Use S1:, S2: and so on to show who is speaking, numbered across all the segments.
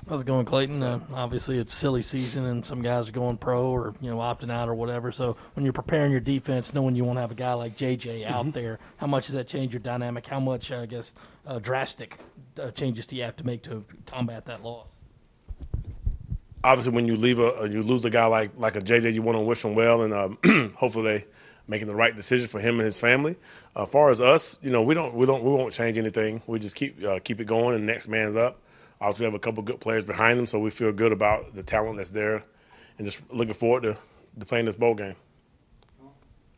S1: How's it going, Clayton? Obviously, it's silly season, and some guys are going pro or opting out or whatever. So when you're preparing your defense, knowing you won't have a guy like JJ out there, how much does that change your dynamic? How much, I guess, drastic changes do you have to make to combat that loss?
S2: Obviously, when you lose a guy like a JJ, you want to wish him well, and hopefully they making the right decision for him and his family. As far as us, we won't change anything. We just keep it going, and next man's up. Obviously, we have a couple good players behind them, so we feel good about the talent that's there, and just looking forward to playing this bowl game.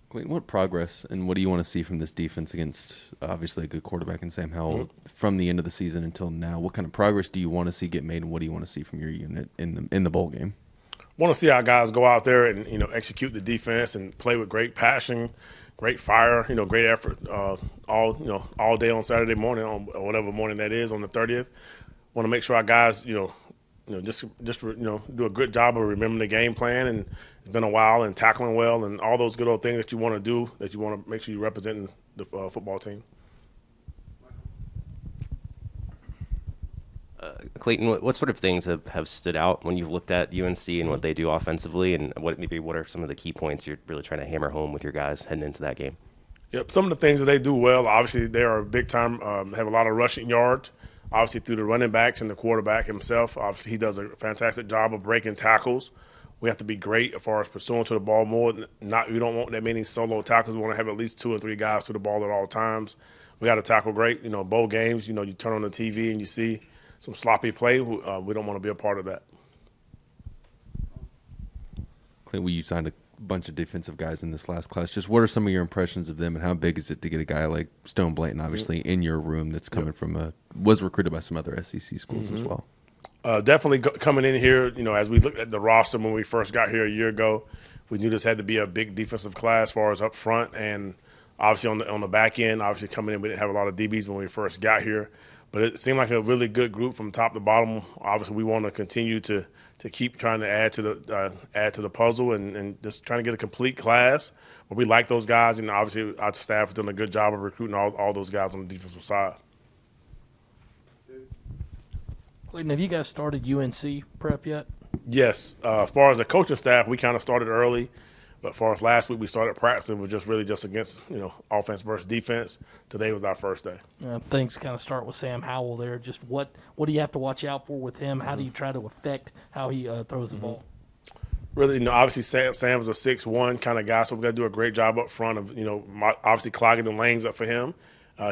S3: Clayton, what progress and what do you want to see from this defense against obviously a good quarterback in Sam Howell from the end of the season until now? What kind of progress do you want to see get made, and what do you want to see from your unit in the bowl game?
S2: Want to see our guys go out there and execute the defense and play with great passion, great fire, great effort all day on Saturday morning or whatever morning that is on the 30th. Want to make sure our guys do a good job of remembering the game plan, and it's been a while, and tackling well, and all those good old things that you want to do, that you want to make sure you represent the football team.
S4: Clayton, what sort of things have stood out when you've looked at UNC and what they do offensively, and what are some of the key points you're really trying to hammer home with your guys heading into that game?
S2: Yep, some of the things that they do well, obviously they are big time, have a lot of rushing yards, obviously through the running backs and the quarterback himself. Obviously he does a fantastic job of breaking tackles. We have to be great as far as pursuing to the ball more. We don't want that many solo tackles. We want to have at least 2 or 3 guys to the ball at all times. We got to tackle great. Bowl games, you turn on the TV and you see some sloppy play. We don't want to be a part of that.
S3: Clayton, you signed a bunch of defensive guys in this last class. Just what are some of your impressions of them, and how big is it to get a guy like Stone Blanton, obviously, in your room that's coming from was recruited by some other SEC schools as well?
S2: Definitely coming in here, as we looked at the roster when we first got here a year ago, we knew this had to be a big defensive class as far as up front, and obviously on the back end, obviously coming in, we didn't have a lot of DBs when we first got here. But it seemed like a really good group from top to bottom. Obviously, we want to continue to keep trying to add to the puzzle and just trying to get a complete class. But we like those guys, and obviously our staff has done a good job of recruiting all those guys on the defensive side.
S1: Clayton, have you guys started UNC prep yet?
S2: Yes. As far as the coaching staff, we kind of started early. But as far as last week, we started practicing. It was just against, offense versus defense. Today was our first day.
S1: Things kind of start with Sam Howell there. Just what do you have to watch out for with him? How do you try to affect how he throws the ball?
S2: Really, obviously Sam's a 6'1" kind of guy, so we got to do a great job up front of, obviously clogging the lanes up for him.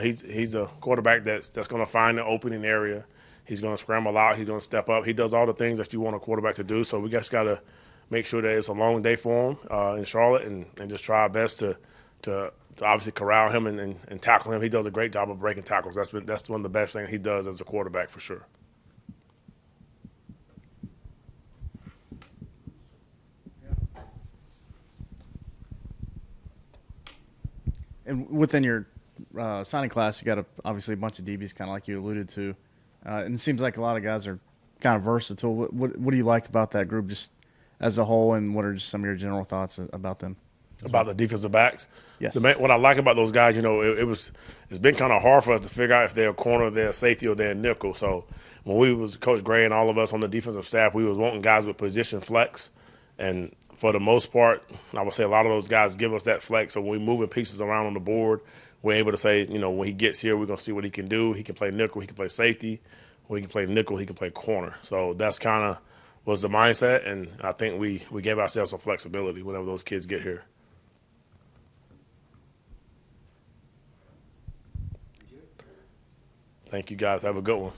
S2: He's a quarterback that's going to find the opening area. He's going to scramble out. He's going to step up. He does all the things that you want a quarterback to do. So we just got to make sure that it's a long day for him in Charlotte, and just try our best to obviously corral him and tackle him. He does a great job of breaking tackles. That's one of the best things he does as a quarterback for sure.
S5: And within your signing class, you got obviously a bunch of DBs, kind of like you alluded to, and it seems like a lot of guys are kind of versatile. What do you like about that group, just as a whole, and what are just some of your general thoughts about them?
S2: About the defensive backs?
S5: Yes.
S2: What I like about those guys, it's been kind of hard for us to figure out if they're a corner, they're a safety, or they're a nickel. So when we was Coach Gray and all of us on the defensive staff, we was wanting guys with position flex. And for the most part, I would say a lot of those guys give us that flex. So when we're moving pieces around on the board, we're able to say, when he gets here, we're going to see what he can do. He can play nickel, he can play safety, or he can play nickel, he can play corner. So that's kind of was the mindset, and I think we gave ourselves some flexibility whenever those kids get here. Thank you, guys. Have a good one.